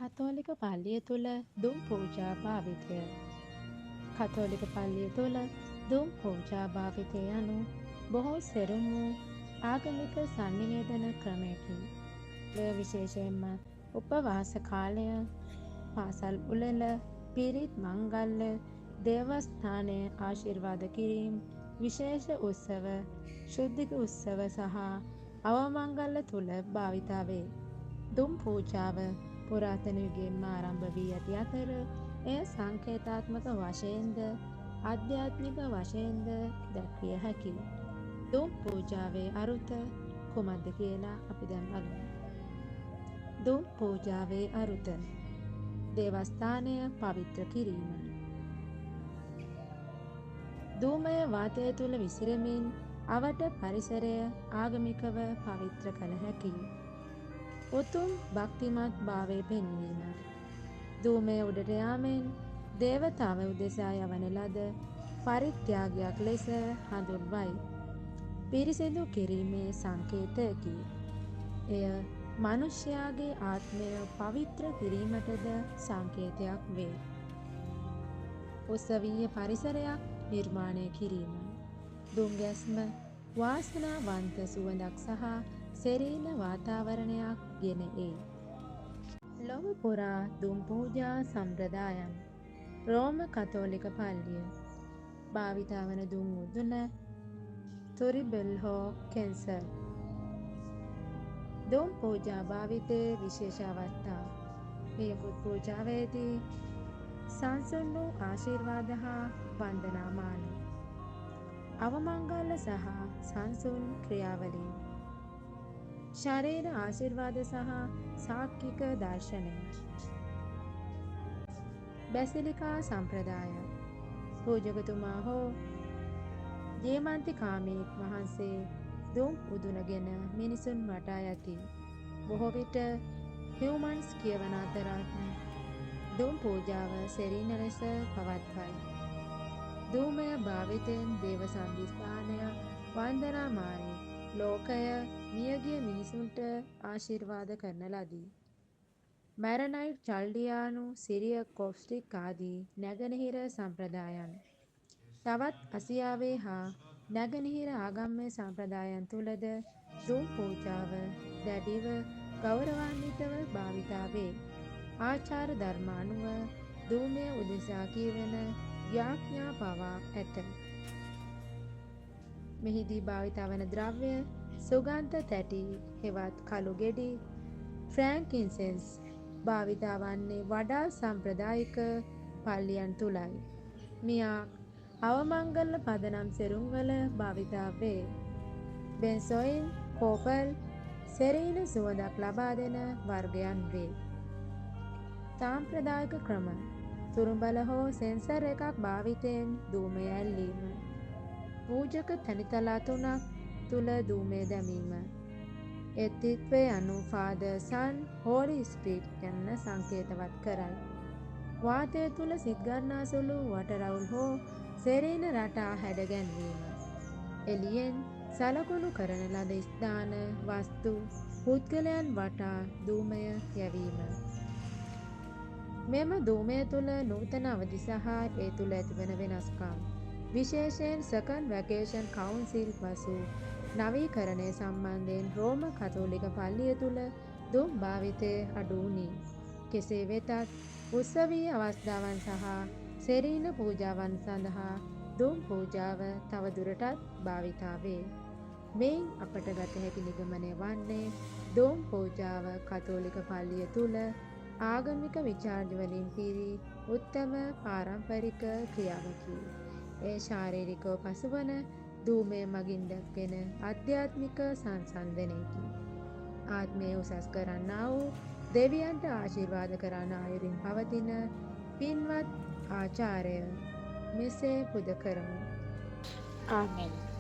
කතෝලික පල්ලිය තුළ දුම් පූජා භාවිතය. කතෝලික පල්ලිය තුළ දුම් පූජා භාවිතය යනු බොහෝ සෙරුම් වූ ආගමික සංනිවේදන ක්‍රමයකි. එය විශේෂයෙන්ම උපවාස කාලය, පාසල් උළෙල, පිරිත් මංගල්‍ය, දේවස්ථානය ආශිර්වාද කිරීම, විශේෂ උත්සව, ශුද්ධික උත්සව සහ අවමංගල්‍ය තුළ භාවිතා වේ. දුම් පූජාව පුරාතන යුගයෙන්ම ආරම්භ වී ඇති අතර එය සංකේතාත්මක වශයෙන්ද ආධ්‍යාත්මික වශයෙන්ද දැක්විය හැකියි. දුම් පූජාවේ අරුත කුමක්ද කියලා අපි දැන් බලමු. දුම් පූජාවේ අරුත. දේවස්ථානය පවිත්‍ර කිරීම. ධූමය වාතය තුළ විසිරෙමින් අවට පරිසරය ආගමිකව පවිත්‍ර කළ හැකියි. උතුම් භක්තිමත් භාවය පෙන්වීම. ධූමය උඩට යාමෙන් දේවතාව උදෙසා යවන ලද පරිත්‍යාගයක් ලෙස හඳුන්වයි. පිරිසිදු කිරීමේ සංකේතයකි. එය මනුෂ්‍යයාගේ ආත්මය පවිත්‍ර කිරීමටද සංකේතයක් වේ. උත්සවීය පරිසරයක් නිර්මාණය කිරීම. දුම් ගැස්ම වාසනාවන්ත සුවඳක් සහ සෙරීන වාතාවරණයක් ගෙන ඒ. ලොව පුරා දුම් පූජා සම්ප්‍රදායන්. රෝම කතෝලික පල්ලිය භාවිතා වන දුම් මුදුන තුරිබෙල්හෝ කෙන්සර්. දුම් පූජා භාවිතයේ විශේෂ අවස්ථා. පියකුත් පූජාවේදී සංසුන් වූ ආශිර්වාද හා වන්දනාමාන. අවමංගල්‍ය සහ සංසුන් ක්‍රියාවලීන්. ශරීර ආශිර්වාද සහ සාක්කික දර්ශනය. බැසිලිකා සම්ප්‍රදාය. පූජකතුමා හෝ ජේමන්තිකාමීක් වහන්සේ දුම් උදුනගෙන මිනිසුන් වටා යති. බොහෝ විට හියුමන්ස් කියවන අතරත් දුම් පූජාව සෙරීන ලෙස පවත්වයි. ධූමය භාවිතයෙන් දේව සන්ධිස්ථානය වන්දනාමානී ලෝකය මියගිය මිනිසුන්ට ආශිර්වාද කරන ලදී. මැරනයිට් චල්ඩියානු සිරිය කොප්ස්ටික් ආදී නැගෙනහිර සම්ප්‍රදායන්. තවත් ආසියාවේ හා නැගෙනහිර ආගම්‍ය සම්ප්‍රදායන් තුළද දුම් පූජාව දැඩිව ගෞරවාන්විතව භාවිතා වේ. ආචාර ධර්ම අනුව ධූමය උදෙසා කියවෙන යාඥා පවා ඇත. මෙහිදී භාවිතා වන ද්‍රව්‍ය සුගන්ධ තැටි හෙවත් කළු ගෙඩි ෆ්‍රැන්කින්සෙන්ස් භාවිතා වන්නේ වඩා සම්ප්‍රදායික පල්ලියන් තුලයි. මියාක් අවමංගල්‍ය පදනම් සෙරුම්වල භාවිතා වේ. බෙන්සොයින් කෝපල් සෙරීන සුවඳක් ලබා දෙන වර්ගයන් වේ. සාම්ප්‍රදායික ක්‍රම. තුරුඹල හෝ සෙන්සර් එකක් භාවිතයෙන් ධූමය ඇල්ලීම. පූජක තැනිතලා 3ක් තුල ධූමය දැමීම. එත්තිත්වය යනු ෆාදර් සන් හෝලි ස්පිරිට් යන්න සංකේතවත් කරයි. වාතය තුල සිත් ගන්නා සුළු වටරවුල් හෝ සෙරීන රටා හැඩ ගැන්වීම. එළියෙන් සලකුණු කරන ලද ස්ථාන වස්තු පුද්ගලයන් වටා ධූමය යැවීම. මෙම ධූමය තුළ නූතන අවධි සහ ඒ තුළ ඇතිවන වෙනස්කම්. විශේෂයෙන් සෙකන්ඩ් වැකේෂන් කවුන්සිල් පසු නවීකරණය සම්බන්ධයෙන් රෝම කතෝලික පල්ලිය තුළ දුම් භාවිතය අඩු වුණි. කෙසේ වෙතත් උත්සවීය අවස්ථාවන් සහ සෙරීන පූජාවන් සඳහා දුම් පූජාව තවදුරටත් භාවිතා වේ. මෙයින් අපට ගත හැකි නිගමනය වන්නේ දුම් පූජාව කතෝලික පල්ලිය තුළ ආගමික විචාරණ වලින් පිරි උත්තම පාරම්පරික ක්‍රියාවකි. ඒ ශාරීරිකව පසුවන ධූමය මගින් දැක්වෙන ආධ්‍යාත්මික සංසන්දනයකි. ආත්මය උසස් කරන්නා වූ දෙවියන්ට ආශිර්වාද කරන අයුරින් පවතින පින්වත් ආචාරය මෙසේ පුද කරමු. ආමෙන්.